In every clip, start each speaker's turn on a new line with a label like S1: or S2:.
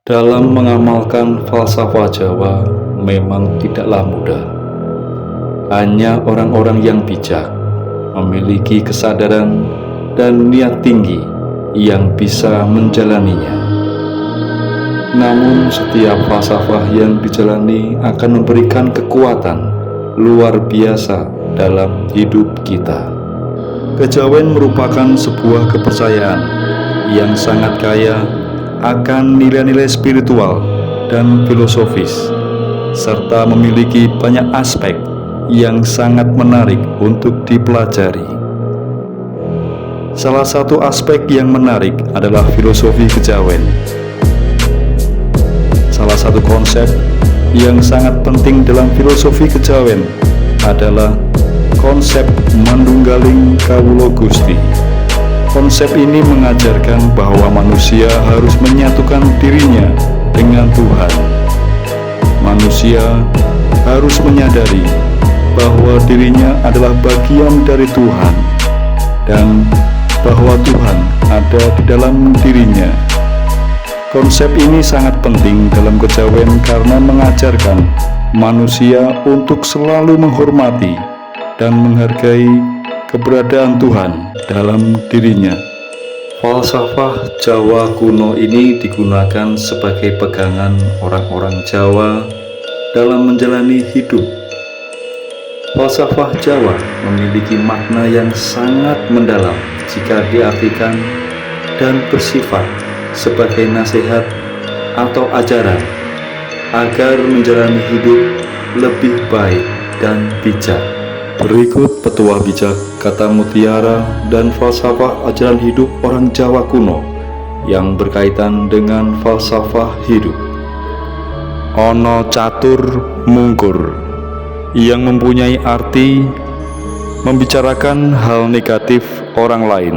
S1: Dalam mengamalkan falsafah Jawa memang tidaklah mudah. Hanya orang-orang yang bijak, memiliki kesadaran dan niat tinggi yang bisa menjalaninya. Namun setiap falsafah yang dijalani akan memberikan kekuatan luar biasa dalam hidup kita. Kejawen merupakan sebuah kepercayaan yang sangat kaya akan nilai-nilai spiritual dan filosofis, serta memiliki banyak aspek yang sangat menarik untuk dipelajari. Salah satu aspek yang menarik adalah filosofi kejawen. Salah satu konsep yang sangat penting dalam filosofi kejawen adalah konsep Manunggaling Kawula Gusti. Konsep ini mengajarkan bahwa manusia harus menyatukan dirinya dengan Tuhan. Manusia harus menyadari bahwa dirinya adalah bagian dari Tuhan dan bahwa Tuhan ada di dalam dirinya. Konsep ini sangat penting dalam kejawen karena mengajarkan manusia untuk selalu menghormati dan menghargai keberadaan Tuhan dalam dirinya. Falsafah Jawa kuno ini digunakan sebagai pegangan orang-orang Jawa dalam menjalani hidup. Falsafah Jawa memiliki makna yang sangat mendalam jika diartikan dan bersifat sebagai nasihat atau ajaran agar menjalani hidup lebih baik dan bijak. Berikut petuah bijak, kata mutiara, dan falsafah ajaran hidup orang Jawa kuno yang berkaitan dengan falsafah hidup. Ono catur mungkur, yang mempunyai arti membicarakan hal negatif orang lain.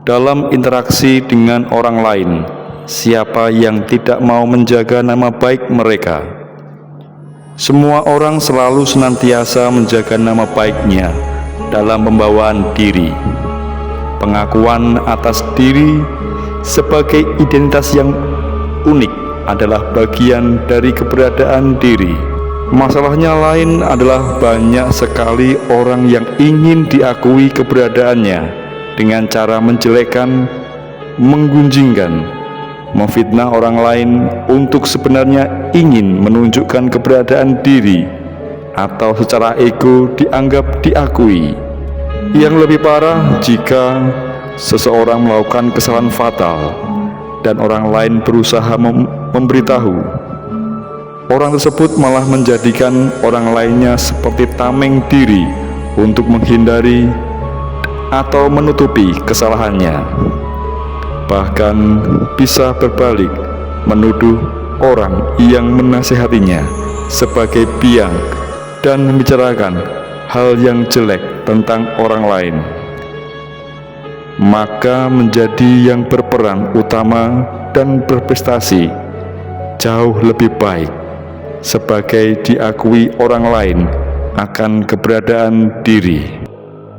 S1: Dalam interaksi dengan orang lain, siapa yang tidak mau menjaga nama baik mereka? Semua orang selalu senantiasa menjaga nama baiknya dalam pembawaan diri. Pengakuan atas diri sebagai identitas yang unik adalah bagian dari keberadaan diri. Masalahnya lain adalah banyak sekali orang yang ingin diakui keberadaannya dengan cara menjelekkan, menggunjingkan, memfitnah orang lain untuk sebenarnya ingin menunjukkan keberadaan diri, atau secara ego dianggap diakui. Yang lebih parah jika seseorang melakukan kesalahan fatal dan orang lain berusaha memberitahu. Orang tersebut malah menjadikan orang lainnya seperti tameng diri untuk menghindari atau menutupi kesalahannya. Bahkan bisa berbalik, menuduh orang yang menasihatinya sebagai biang dan membicarakan hal yang jelek tentang orang lain. Maka menjadi yang berperan utama dan berprestasi jauh lebih baik sebagai diakui orang lain akan keberadaan diri.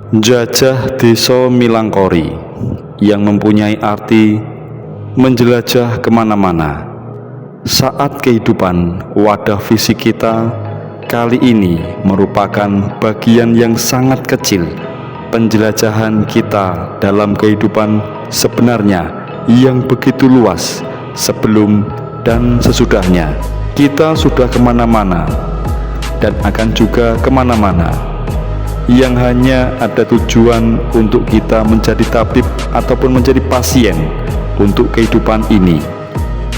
S1: Jajah Desa Milangkori, yang mempunyai arti menjelajah kemana-mana. Saat kehidupan wadah fisik kita kali ini merupakan bagian yang sangat kecil penjelajahan kita dalam kehidupan sebenarnya yang begitu luas sebelum dan sesudahnya. Kita sudah kemana-mana dan akan juga kemana-mana, yang hanya ada tujuan untuk kita menjadi tabib ataupun menjadi pasien untuk kehidupan ini.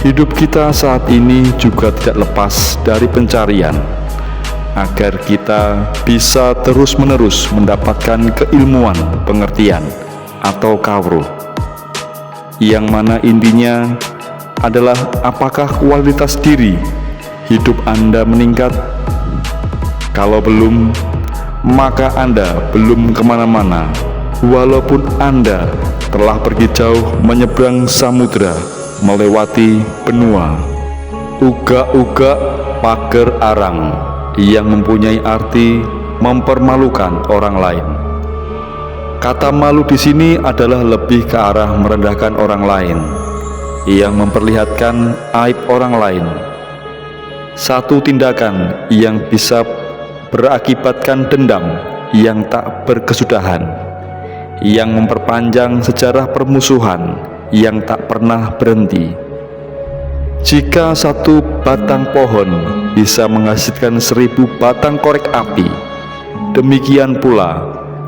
S1: Hidup kita saat ini juga tidak lepas dari pencarian agar kita bisa terus-menerus mendapatkan keilmuan, pengertian atau kawruh, yang mana intinya adalah apakah kualitas diri hidup Anda meningkat. Kalau belum, maka Anda belum kemana-mana, walaupun Anda telah pergi jauh menyeberang samudra, melewati benua. Uga-uga pager arang, yang mempunyai arti mempermalukan orang lain. Kata malu di sini adalah lebih ke arah merendahkan orang lain. yang memperlihatkan aib orang lain. Satu tindakan yang bisa berakibatkan dendam yang tak berkesudahan, yang memperpanjang sejarah permusuhan yang tak pernah berhenti. Jika satu batang pohon bisa menghasilkan 1000 batang korek api, demikian pula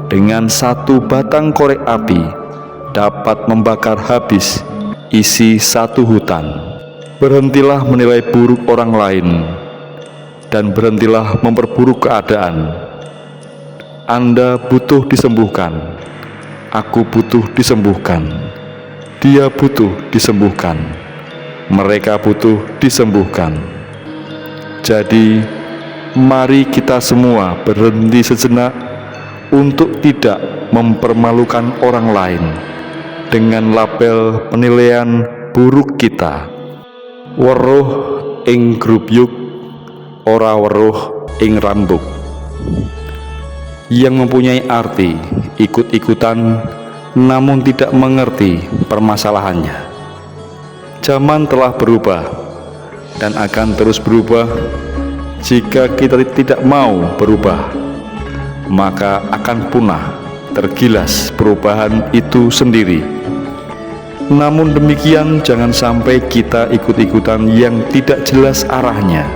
S1: dengan satu batang korek api dapat membakar habis isi satu hutan. Berhentilah menilai buruk orang lain dan berhentilah memperburuk keadaan. Anda butuh disembuhkan, aku butuh disembuhkan, dia butuh disembuhkan, mereka butuh disembuhkan. Jadi, mari kita semua berhenti sejenak untuk tidak mempermalukan orang lain dengan label penilaian buruk kita. Weruh ing grubyuk, ora weruh ing rambuk, yang mempunyai arti ikut-ikutan namun tidak mengerti permasalahannya. Zaman telah berubah dan akan terus berubah. Jika kita tidak mau berubah, maka akan punah tergilas perubahan itu sendiri. Namun demikian, jangan sampai kita ikut-ikutan yang tidak jelas arahnya.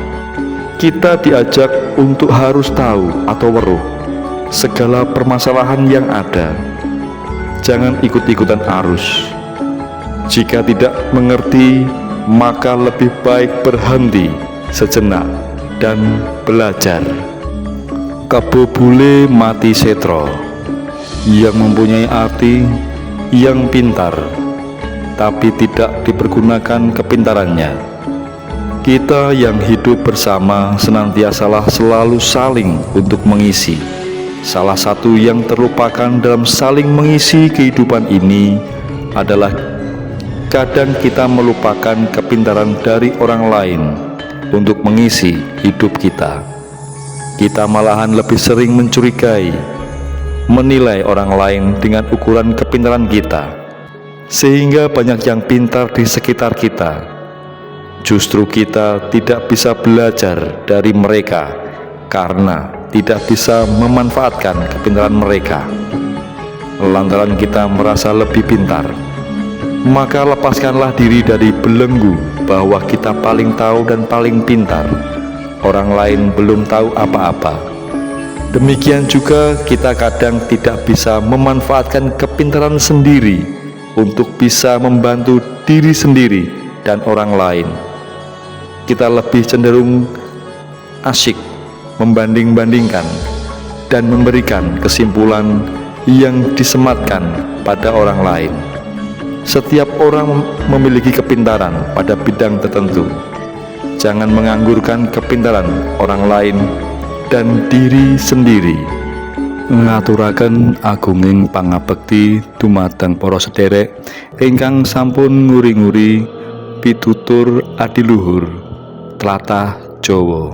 S1: Kita diajak untuk harus tahu atau weruh segala permasalahan yang ada. Jangan ikut-ikutan arus. Jika tidak mengerti, maka lebih baik berhenti sejenak dan belajar. Kabobule mati setro, yang mempunyai arti yang pintar, tapi tidak dipergunakan kepintarannya. Kita yang hidup bersama senantiasalah selalu saling untuk mengisi. Salah satu yang terlupakan dalam saling mengisi kehidupan ini adalah kadang kita melupakan kepintaran dari orang lain untuk mengisi hidup kita. Kita malahan lebih sering mencurigai, menilai orang lain dengan ukuran kepintaran kita, sehingga banyak yang pintar di sekitar kita. Justru kita tidak bisa belajar dari mereka karena tidak bisa memanfaatkan kepintaran mereka. Lantaran kita merasa lebih pintar, maka lepaskanlah diri dari belenggu bahwa kita paling tahu dan paling pintar. Orang lain belum tahu apa-apa. Demikian juga kita kadang tidak bisa memanfaatkan kepintaran sendiri untuk bisa membantu diri sendiri dan orang lain. Kita lebih cenderung asyik membanding-bandingkan dan memberikan kesimpulan yang disematkan pada orang lain. Setiap orang memiliki kepintaran pada bidang tertentu. Jangan menganggurkan kepintaran orang lain dan diri sendiri. Ngaturaken agunging pangabekti dumateng para sederek ingkang sampun nguri-nguri pitutur adiluhur tlatah Jawa.